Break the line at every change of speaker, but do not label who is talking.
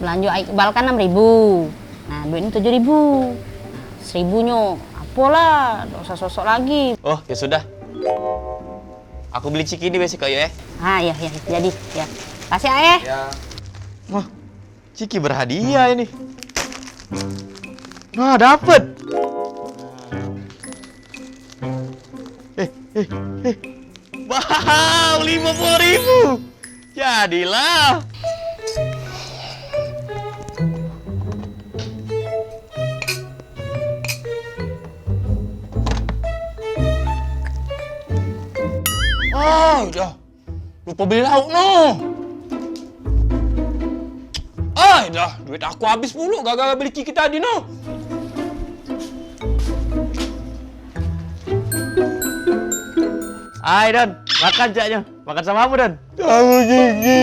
belanja Iqbal kan 6.000. Nah, duitnya 7.000. 1.000-nya apalah, nggak usah sosok lagi.
Oh, ya sudah. Aku beli ciki ini besok ayo ya.
Ah, ya, jadi ya. Kasih Ayah.
Ya. Wah, ciki berhadiah ini. Nah, dapet. Wow, 50.000. Jadilah. Oh, udah. Lupa beli lauk, no. Ah, dah. Duit aku habis mulu gagal beli ciki tadi, no. Hai, Don. Makan, Caknya. Makan sama kamu, Don. Kamu gigi.